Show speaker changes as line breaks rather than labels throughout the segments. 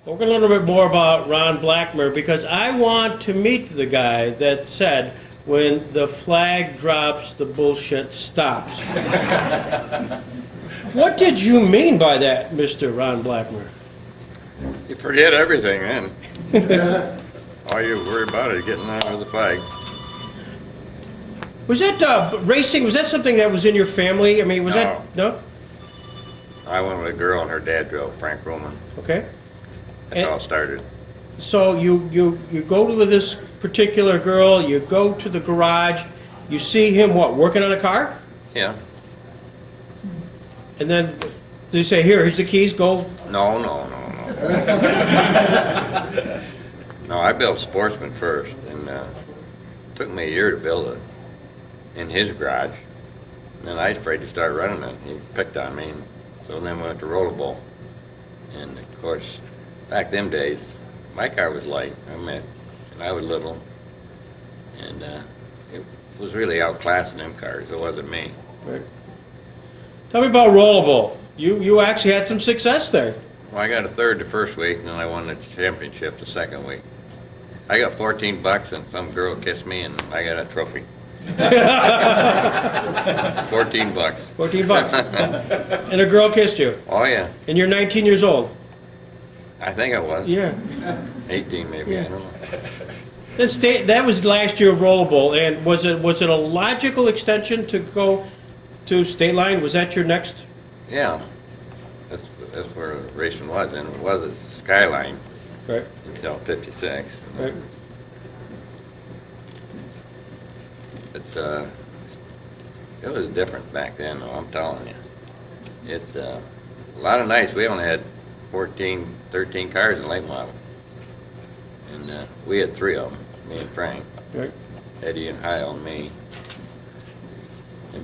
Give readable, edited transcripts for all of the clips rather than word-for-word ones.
We're going to learn a little bit more about Ron Blackmer because I want to meet the guy that said, when the flag drops, the bullshit stops. What did you mean by that, Mr. Ron Blackmer?
You forget everything then. All you worry about is getting under the flag.
Was that racing? Was that something that was in your family? I mean, was that no?
I went with a girl and her dad drove, Frank Roman.
Okay.
That's how it started.
So you go to this particular girl. You go to the garage. You see him working on a car,
Yeah.
and then they say, "Here's the keys. Go."
No. No, I built Sportsman first, and it took me a year to build it in his garage. And then I was afraid to start running it. He picked on me, and so then we went to Rollerball. And of course, back them days, my car was light. And I was little, and it was really outclassing them cars. It wasn't me.
Right. Tell me about Rollerball. You actually had some success there.
Well, I got a third the first week, and then I won the championship the second week. I got $14, and some girl kissed me, and I got a trophy. $14.
$14. And a girl kissed you.
Oh yeah.
And you're 19 years old.
I think I was.
Yeah.
18 maybe.
Yeah.
I don't know.
That was last year of Rollerball, and was it a logical extension to go to State Line? Was that your next?
Yeah. That's where the racing was, and it was at Skyline
Right.
until '56.
Right.
But it was different back then, though, I'm telling you. It's a lot of nights we only had 14, 13 cars in late model. And we had three of them, me and Frank,
Right.
Eddie and Heil and me.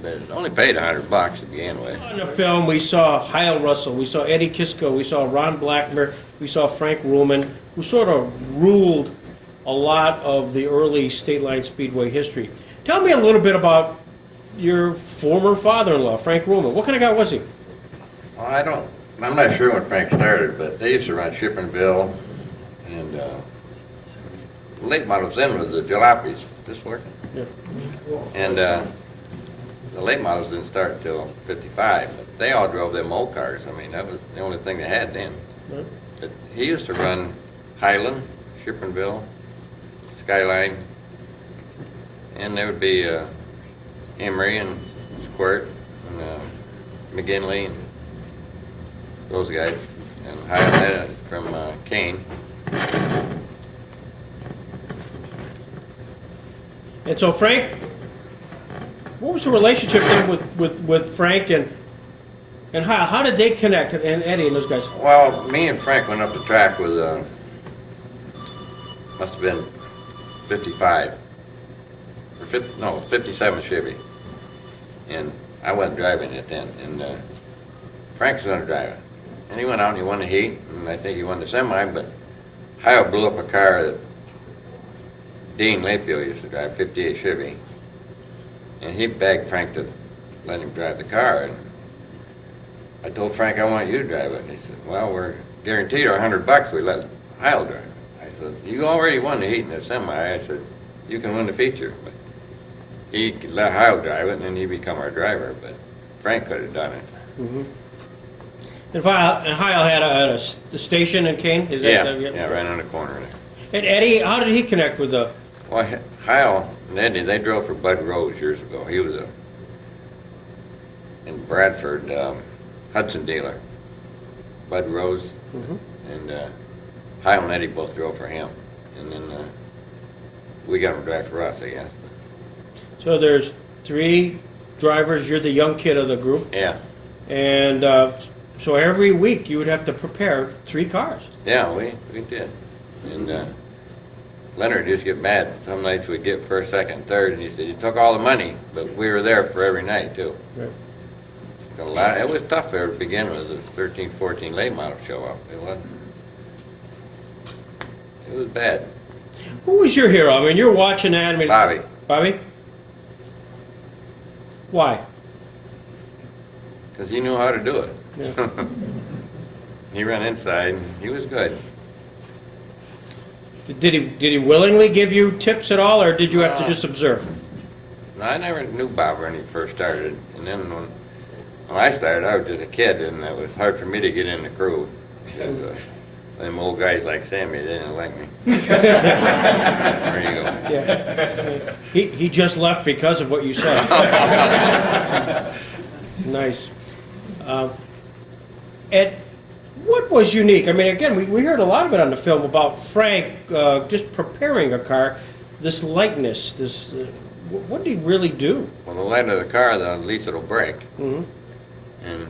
But it only paid $100 to begin with.
On the film, we saw Heil Russell, we saw Eddie Kisco, we saw Ron Blackmer, we saw Frank Ruhlman, who sort of ruled a lot of the early State Line Speedway history. Tell me a little bit about your former father-in-law, Frank Ruhlman. What kind of guy was he?
Well, I'm not sure when Frank started, but they used to run Shippensville, and late models then was the jalopies. This working?
Yeah.
And the late models didn't start until '55, but they all drove them old cars. I mean, that was the only thing they had then.
Right.
But he used to run Highland, Shippensville, Skyline, and there would be Emery and Squirt and McGinley and those guys, and Highland from Kane.
And so Frank, what was the relationship then with Frank and how did they connect, and Eddie and those guys?
Well, me and Frank went up the track with must have been 55 or 57 Chevy, and I wasn't driving it then, and Frank was going to drive it, and he went out and he won the heat, and I think he won the semi, but Heil blew up a car that Dean Layfield used to drive, 58 Chevy, and he begged Frank to let him drive the car, and I told Frank I want you to drive it, and he said, well, we're guaranteed our $100 we let Heil drive it. I said, you already won the heat in the semi. I said, you can win the feature, but he could let Heil drive it, and then he become our driver, but Frank could have done it.
Mm-hmm. And Heil had a station in Kane? Is that,
yeah, right on the corner there.
And Eddie, how did he connect with the...
Well, Heil and Eddie, they drove for Bud Rose years ago. He was in Bradford, Hudson dealer. Bud Rose, and Heil and Eddie both drove for him. And then we got him to drive for us, I guess.
So there's three drivers. You're the young kid of the group.
Yeah.
And so every week you would have to prepare three cars.
Yeah, we did. And Leonard used to get mad. Some nights we'd get first, second, third, and he said, you took all the money, but we were there for every night, too.
Right.
It was tough there to begin with. The 13, 14 late models show up. It was bad.
Who was your hero? I mean, you're watching that. I mean,
Bobby.
Bobby? Why?
Because he knew how to do it.
Yeah.
He ran inside, and he was good.
Did he willingly give you tips at all, or did you have to
No.
just observe?
I never knew Bob when he first started, and then when I started, I was just a kid, and it was hard for me to get in the crew. Because, them old guys like Sammy, they didn't like me. There you go.
Yeah. He just left because of what you said. Nice. Ed, what was unique? I mean, again, we heard a lot of it on the film about Frank just preparing a car, this lightness, this. What did he really do?
Well, the lighter the car, the least it'll break.
Mm-hmm.
And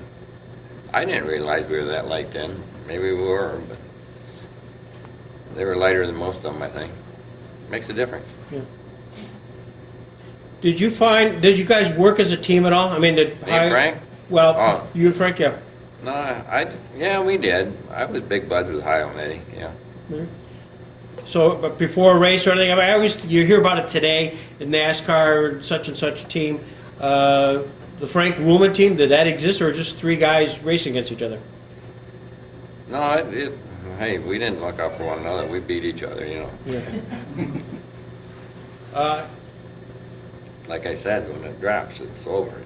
I didn't realize we were that light then. Maybe we were, but they were lighter than most of them, I think. Makes a difference.
Yeah. Did you guys work as a team at all? I mean,
Me and Frank?
Well,
Oh.
you and Frank, yeah.
No, yeah, we did. I was big buds with Ohio and Eddie, yeah.
So, but before a race or anything, I mean, you hear about it today in NASCAR, such and such team. The Frank Ruhlman team, did that exist, or just three guys racing against each other?
No, hey, we didn't look out for one another. We beat each other, you know.
Yeah.
Like I said, when it drops, it's over.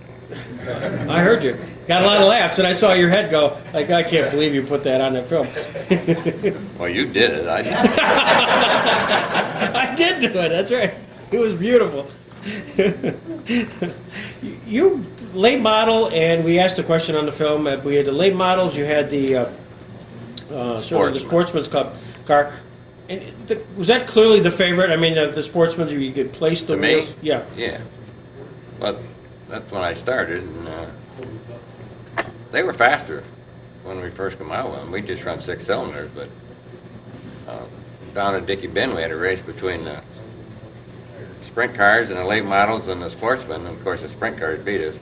I heard you. Got a lot of laughs, and I saw your head go, like, I can't believe you put that on that film.
Well, you did it. I
I did do it, that's right. It was beautiful. You late model, and we asked a question on the film. We had the late models, you had the sort of the Sportsman's Cup car. And was that clearly the favorite? I mean, the Sportsman, you could place the
To me?
wheels? Yeah.
Yeah. But that's when I started, and they were faster when we first come out with them. We just run 6 cylinders, but down at Dickie Bend, we had a race between the sprint cars and the late models and the Sportsman. And of course, the sprint cars beat us.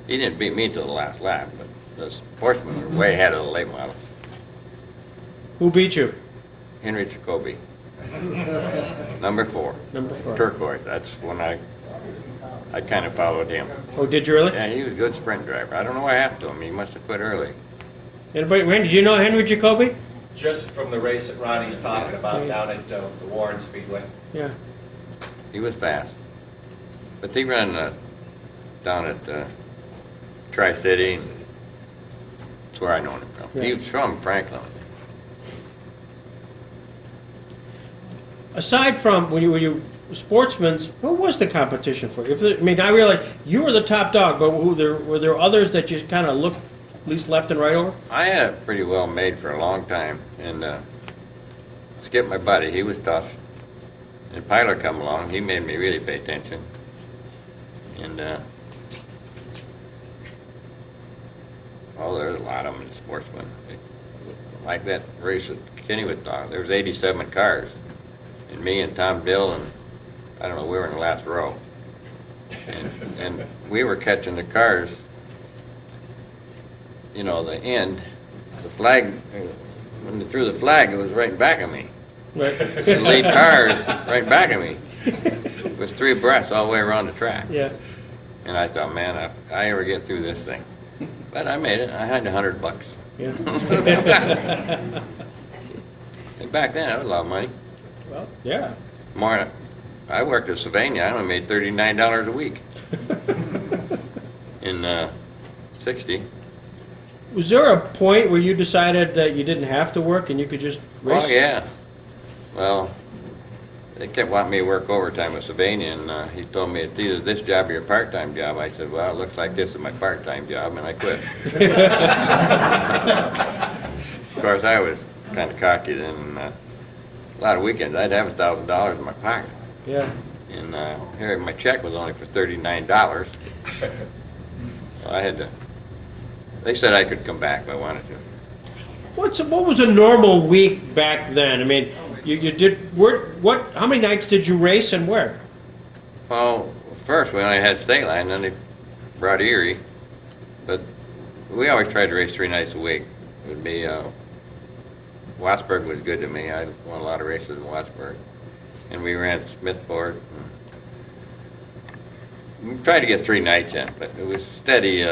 He didn't beat me until the last lap, but the Sportsmen were way ahead of the late models.
Who beat you?
Henry Jacoby, number 4.
Number 4.
Turquoise. That's when I kind of followed him.
Oh, did you really?
Yeah, he was a good sprint driver. I don't know what happened to him. He must have quit early.
Anybody, Randy, do you know Henry Jacoby?
Just from the race that Ronnie's talking about down at the Warren Speedway.
Yeah.
He was fast. But he ran down at Tri-City. That's where I know him from.
Yeah.
He was from Franklin.
Aside from when you sportsmen's, who was the competition for? I mean, I realize you were the top dog, but were there others that you kind of looked at least left and right over?
I had it pretty well made for a long time. And Skip, my buddy, he was tough. And Pyler come along. He made me really pay attention. And there's a lot of them in sportsmen. Like that race that Kenny was talking, there was 87 cars. And me and Tom Dill and, I don't know, we were in the last row. And we were catching the cars, you know, the end, the flag, when they threw the flag, it was right back of me.
Right.
The lead cars right back of me. It was 3 abreast all the way around the track.
Yeah.
And I thought, man, if I ever get through this thing. But I made it. I had $100.
Yeah.
And back then, that was a lot of money.
Well, yeah.
More, I worked at Sylvania. I only made $39 a week. In 60.
Was there a point where you decided that you didn't have to work and you could just race?
Oh, yeah. Well, they kept wanting me to work overtime at Sylvania, and he told me it's either this job or your part-time job. I said, well, it looks like this is my part-time job, and I quit. Of course, I was kind of cocky then. A lot of weekends, I'd have $1,000 in my pocket.
Yeah.
And here, my check was only for $39. So I had to. They said I could come back if I wanted to.
What was a normal week back then? I mean, you did how many nights did you race and where?
Well, first we only had State Line, then they brought Erie. But we always tried to race 3 nights a week. It would be Wattsburg was good to me. I won a lot of races in Wattsburg. And we ran Smithford. We tried to get 3 nights in, but it was steady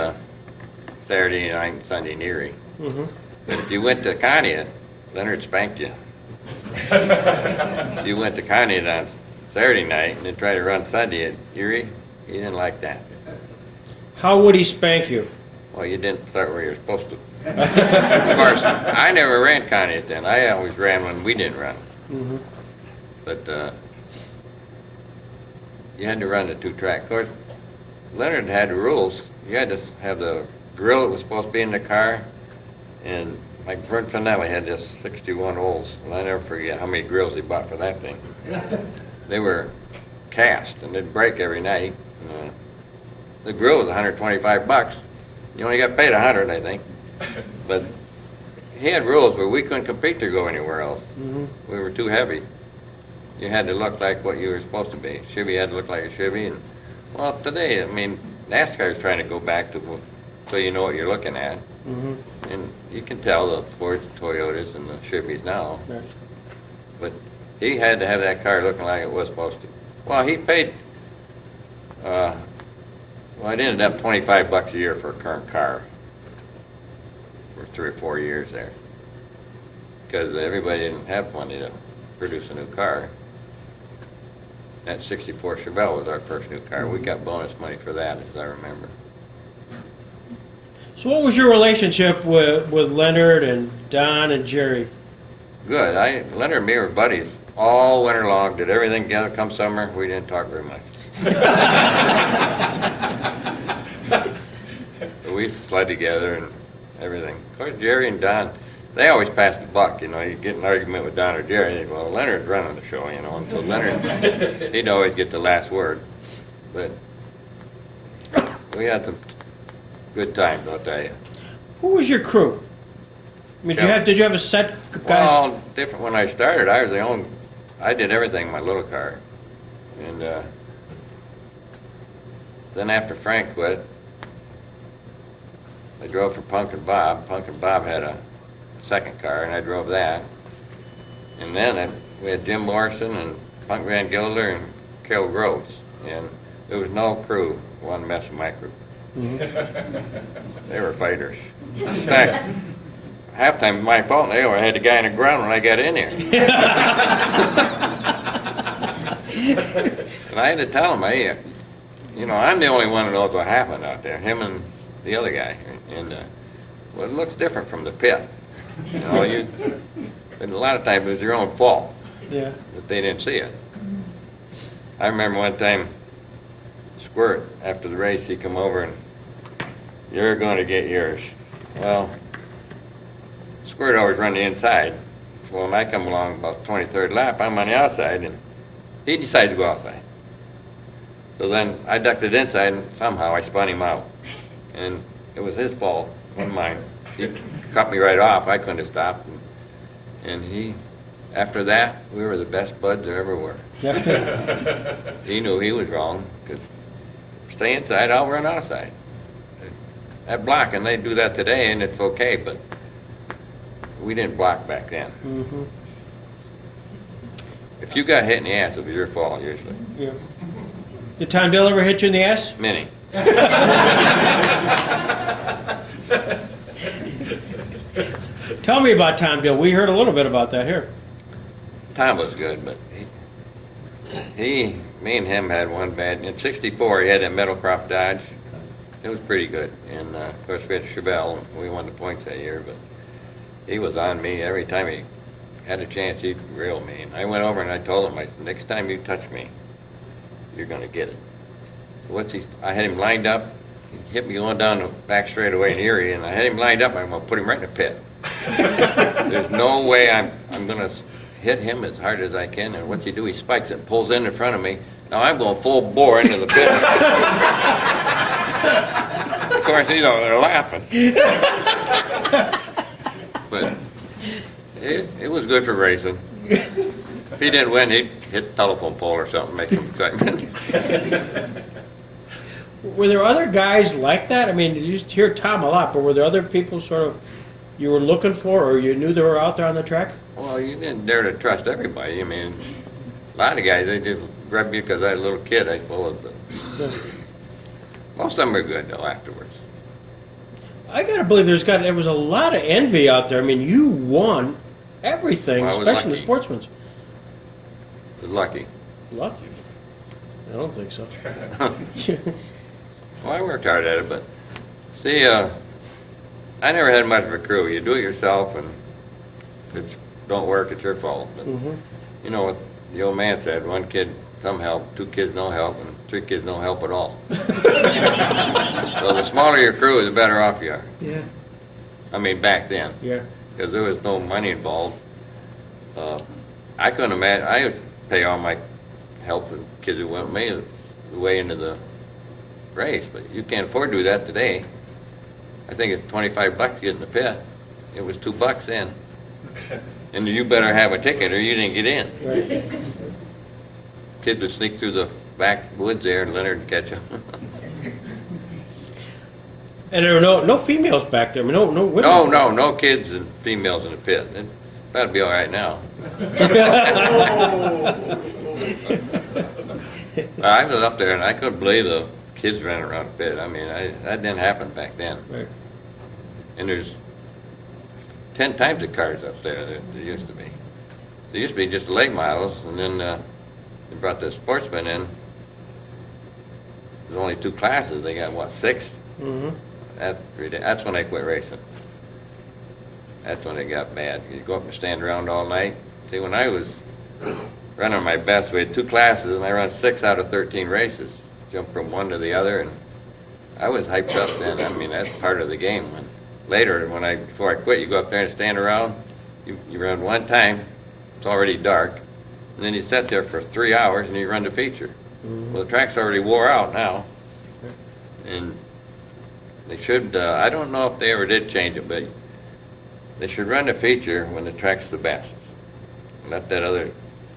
Saturday night and Sunday in Erie.
Mm-hmm.
But if you went to Conneaut, Leonard spanked you. If you went to Connie on Saturday night and then tried to run Sunday at Erie, he didn't like that.
How would he spank you?
Well, you didn't start where you're supposed to. Of course, I never ran Connie then. I always ran when we didn't run.
Mm-hmm.
But you had to run the 2-track. Of course, Leonard had the rules. You had to have the grill that was supposed to be in the car, and like Vern Finelli had this 61 Olds, and I never forget how many grills he bought for that thing. They were cast, and they'd break every night. The grill was $125. You only got paid $100, I think. But he had rules where we couldn't compete to go anywhere else.
Mm-hmm.
We were too heavy. You had to look like what you were supposed to be. Chevy had to look like a Chevy. And, well, today, I mean, NASCAR's trying to go back to so you know what you're looking at.
Mm-hmm.
And you can tell the Fords, the Toyotas, and the Chevys now.
Right.
But he had to have that car looking like it was supposed to. Well, he paid, well, it ended up $25 a year for a current car for 3 or 4 years there. Because everybody didn't have money to produce a new car. That 64 Chevelle was our first new car. We got bonus money for that, as I remember.
So what was your relationship with Leonard and Don and Jerry?
Good. Leonard and me were buddies all winter long, did everything together. Come summer, we didn't talk very much. But we used to sled together and everything. Of course, Jerry and Don, they always passed the buck. You know, you get an argument with Don or Jerry, and well, Leonard's running the show, you know, until Leonard, he'd always get the last word. But we had some good times, I'll tell you.
Who was your crew? I mean, did you have a set of guys?
Well, different when I started. I was the only, I did everything in my little car. And then after Frank quit, I drove for Punk and Bob. Punk and Bob had a second car, and I drove that. And then we had Jim Morrison and Punk Van Gilder and Carol Groves. And there was no crew, one mess with my crew. They were fighters. In fact, halftime my fault. They had the guy in the ground when I got in here. And I had to tell him, hey, you know, I'm the only one that knows what happened out there. Him and the other guy. And well, it looks different from the pit. You know, but a lot of times it was your own fault.
Yeah.
That they didn't see it. I remember one time, Squirt, after the race, he come over and, you're going to get yours. Well, Squirt always run the inside. So when I come along about 23rd lap, I'm on the outside, and he decides to go outside. So then I ducked it inside, and somehow I spun him out. And it was his fault, wasn't mine. He cut me right off. I couldn't have stopped. And he, after that, we were the best buds there ever were. He knew he was wrong, because stay inside, I'll run outside. That blocking, they do that today, and it's okay, but we didn't block back then.
Mm-hmm.
If you got hit in the ass, it was your fault, usually.
Yeah. Did Tom Dale ever hit you in the ass?
Many.
Tell me about Tom Dale. We heard a little bit about that here.
Tom was good, but me and him had one bad. In '64, he had a Meadowcroft Dodge. It was pretty good. And, of course, we had Chevelle. We won the points that year, but he was on me. Every time he had a chance, he'd reel me. And I went over and I told him, I said, next time you touch me, you're going to get it. I had him lined up. He hit me going down the back straightaway in Erie, and I had him lined up. I'm going to put him right in the pit. There's no way I'm going to hit him as hard as I can. And what's he do? He spikes it, pulls in front of me. Now I'm going full bore into the pit. Of course, you know, they're laughing. But it was good for racing. If he didn't win, he'd hit the telephone pole or something, make some excitement.
Were there other guys like that? I mean, you used to hear Tom a lot, but were there other people sort of you were looking for or you knew they were out there on the track?
Well, you didn't dare to trust everybody. I mean, a lot of guys, they just grabbed me because I was a little kid, I suppose. But most of them were good, though, afterwards.
I got to believe there was a lot of envy out there. I mean, you won everything,
Well, I was
especially the
lucky.
sportsman's.
Was lucky.
Lucky? I don't think so.
Well, I worked hard at it, but see, I never had much of a crew. You do it yourself, and if it don't work, it's your fault. But you know what the old man said: one kid some help, two kids no help, and three kids no help at all. So the smaller your crew, the better off you are.
Yeah.
I mean, back then,
Yeah.
because there was no money involved. I couldn't imagine. I used to pay all my help and kids who went with me the way into the race, but you can't afford to do that today. I think it's $25 to get in the pit. It was $2 then, and you better have a ticket or you didn't get in.
Right.
Kids would sneak through the back woods there, and Leonard would catch them.
And there were no females back there. I mean, no women.
No kids and females in the pit. That'd be all right now. I was up there, and I couldn't believe the kids running around the pit. I mean, that didn't happen back then.
Right.
And there's 10 times the cars up there that there used to be. There used to be just late models, and then they brought the sportsmen in. There's only 2 classes. They got, what, 6?
Mm-hmm.
That's when I quit racing. That's when it got bad. You go up and stand around all night. See, when I was running my best, we had 2 classes, and I run 6 out of 13 races. Jumped from one to the other, and I was hyped up then. I mean, that's part of the game. Later, before I quit, you go up there and stand around. You run one time, it's already dark, and then you sit there for 3 hours, and you run the feature.
Mm-hmm.
Well, the track's already wore out now, and they should, I don't know if they ever did change it, but they should run the feature when the track's the best. Let that other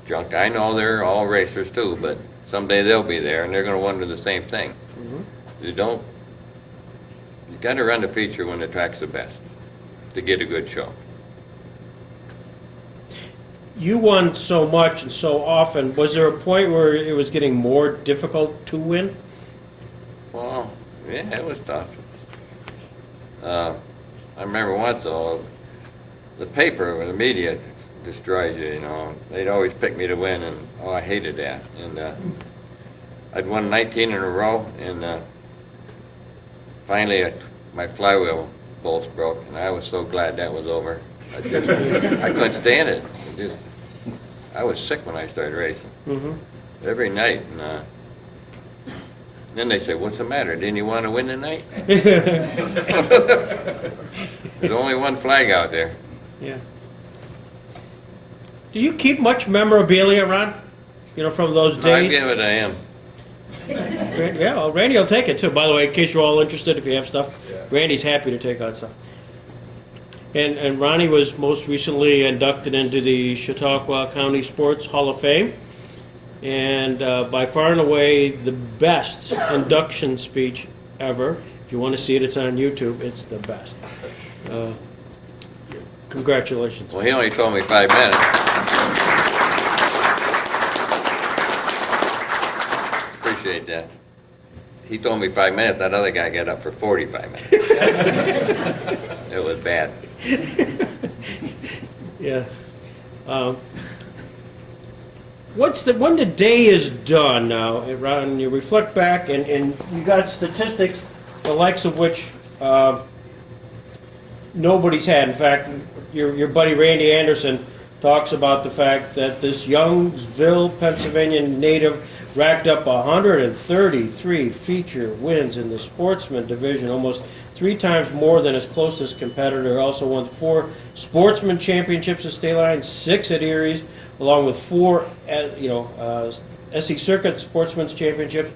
junk, I know they're all racers too, but someday they'll be there and they're going to wonder the same thing.
Mm-hmm.
You got to run the feature when the track's the best to get a good show.
You won so much and so often. Was there a point where it was getting more difficult to win?
Well, yeah, it was tough. I remember once, though, the paper or the media destroys you, you know. They'd always pick me to win, and I hated that. And I'd won 19 in a row, and finally my flywheel bolts broke, and I was so glad that was over. I couldn't stand it. I was sick when I started racing.
Mm-hmm.
Every night, and then they say, "What's the matter? Didn't you want to win tonight?" There's only one flag out there.
Yeah. Do you keep much memorabilia, Ron? You know, from those
I
days?
give it to him.
Yeah, well, Randy will take it too. By the way, in case you're all interested, if you have stuff, Randy's happy to take on stuff. And Ronnie was most recently inducted into the Chautauqua County Sports Hall of Fame. And by far and away, the best induction speech ever. If you want to see it, it's on YouTube. It's the best. Congratulations.
Well, he only told me 5 minutes. Appreciate that. He told me 5 minutes. That other guy got up for 45 minutes. It was bad.
Yeah. When the day is done now, Ron, you reflect back and you got statistics, the likes of which nobody's had. In fact, your buddy Randy Anderson talks about the fact that this Youngsville, Pennsylvania native racked up 133 feature wins in the sportsman division, almost 3 times more than his closest competitor. Also won 4 sportsman championships at State Line, 6 at Erie's, along with 4 SE Circuit Sportsman's Championships,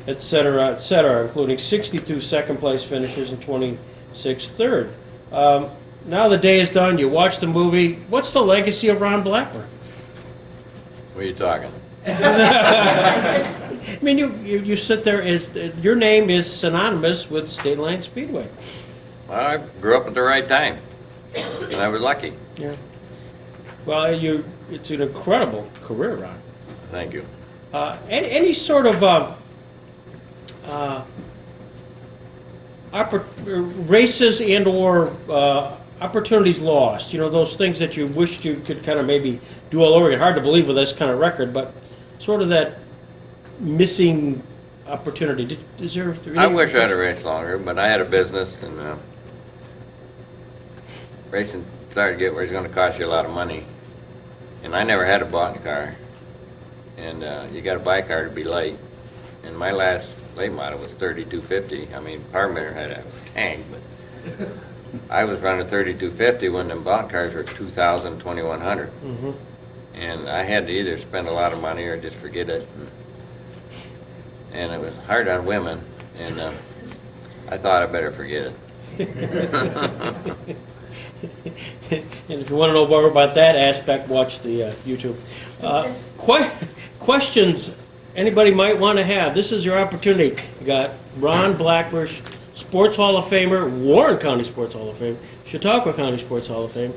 et cetera, including 62 second-place finishes and 26 third. Now the day is done. You watch the movie. What's the legacy of Ron Blackmer?
What are you talking?
I mean, you sit there. Your name is synonymous with State Line Speedway.
Well, I grew up at the right time, and I was lucky.
Yeah. Well, it's an incredible career, Ron.
Thank you.
Any sort of races and or opportunities lost, those things that you wished you could kind of maybe do all over again. Hard to believe with this kind of record, but sort of that missing opportunity. Is there
I wish I'd have raced longer, but I had a business, and racing started to get where it's going to cost you a lot of money. And I never had a bought car, and you got to buy a car to be late. And my last late model was 3250. I mean, Power Meter had a tank, but I was running 3250 when them bought cars were 2,000, 2,100.
Mm-hmm.
And I had to either spend a lot of money or just forget it. And it was hard on women, and I thought I better forget it.
And if you want to know more about that aspect, watch the YouTube. Questions anybody might want to have. This is your opportunity. You got Ron Blackmer, Sports Hall of Famer, Warren County Sports Hall of Fame, Chautauqua County Sports Hall of Fame.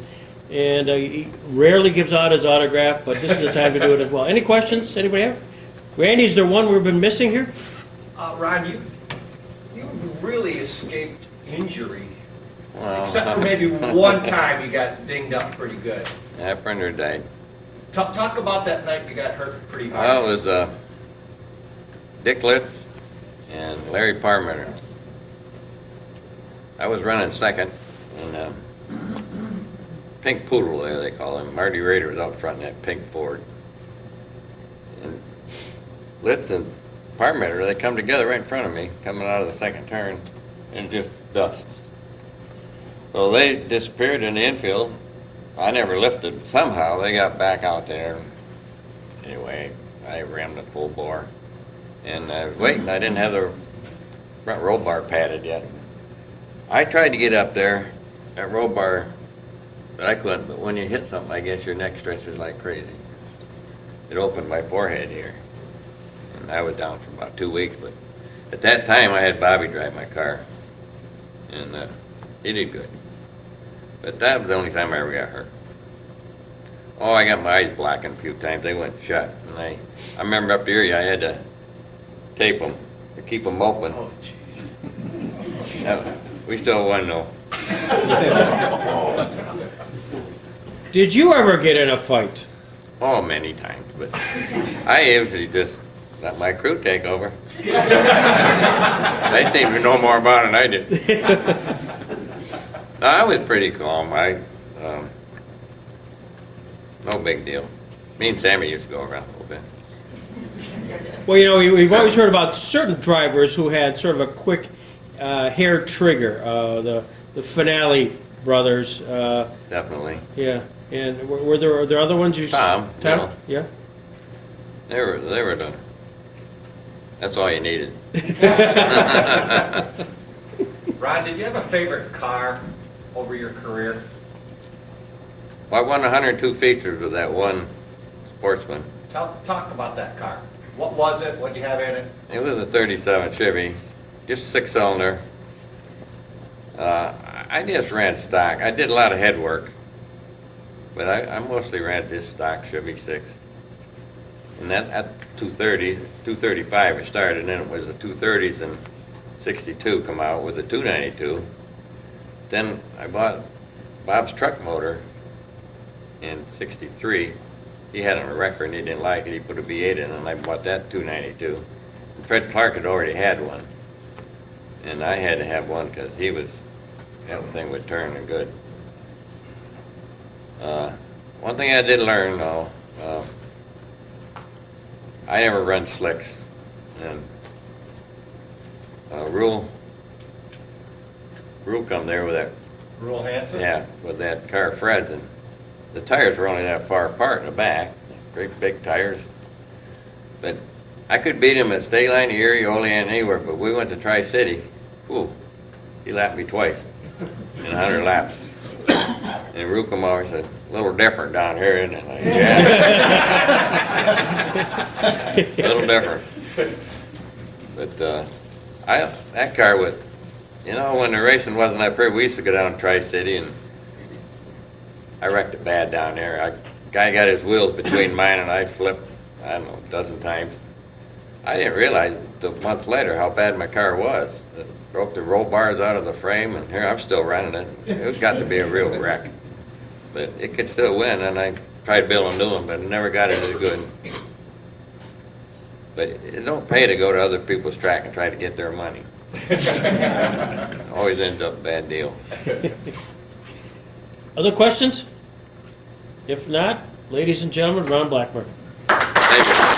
And he rarely gives out his autograph, but this is the time to do it as well. Any questions? Anybody have? Randy, is there one we've been missing here?
Ron, you really escaped injury,
Well,
except for maybe one time you got dinged up pretty good.
that printer died.
Talk about that night you got hurt pretty hard.
Well, it was Dick Litz and Larry Parmenter. I was running second, and Pink Poodle there, they call him. Marty Rader was out front in that pink Ford. And Litz and Parmenter, they come together right in front of me, coming out of the second turn, and just dust. So they disappeared in the infield. I never lifted. Somehow they got back out there. Anyway, I rammed it full bore. And I was waiting. I didn't have the front roll bar padded yet. I tried to get up there, that roll bar, but I couldn't. But when you hit something, I guess your neck stretches like crazy. It opened my forehead here. And I was down for about 2 weeks. But at that time, I had Bobby drive my car. And he did good. But that was the only time I ever got hurt. Oh, I got my eyes blackened a few times. They went shut. And I remember up here, I had to tape them to keep them open.
Oh, jeez.
We still won, though.
Did you ever get in a fight?
Oh, many times. But I usually just let my crew take over. They seem to know more about it than I did. No, I was pretty calm. No big deal. Me and Sammy used to go around a little bit.
Well, we've always heard about certain drivers who had sort of a quick hair trigger. The Finale brothers.
Definitely.
Yeah. And were there other ones you?
Tom.
Yeah.
They were the. That's all you needed.
Ron, did you have a favorite car over your career?
Well, I won 102 features with that one Sportsman.
Talk about that car. What was it? What did you have in it?
It was a 37 Chevy, just 6-cylinder. I just ran stock. I did a lot of head work, but I mostly ran just stock Chevy 6. And that at 230, 235 it started, and then it was the 230s and 62 come out with the 292. Then I bought Bob's truck motor in 63. He had on a record and he didn't like it. He put a V8 in, and I bought that 292. And Fred Clark had already had one, and I had to have one because that thing would turn and good. One thing I did learn though, I never run slicks, and Rule come there with that.
Rule Hansen?
Yeah, with that car Fred's, and the tires were only that far apart in the back, great big tires. But I could beat him at State Line, Erie, Olean, anywhere, but we went to Tri-City. Ooh, he lapped me twice in 100 laps. And Rue come over and said, a little different down here, isn't it? Like, yeah. A little different. But that car would, when the racing wasn't that pretty, we used to go down to Tri-City, and I wrecked it bad down there. Guy got his wheels between mine, and I flipped, I don't know, a dozen times. I didn't realize until months later how bad my car was. broke the roll bars out of the frame, and here I'm still running it. It's got to be a real wreck. But it could still win, and I tried to build a new one, but never got it as good. But it don't pay to go to other people's track and try to get their money. Always ends up a bad deal.
Other questions? If not, ladies and gentlemen, Ron Blackmer.
Thank you.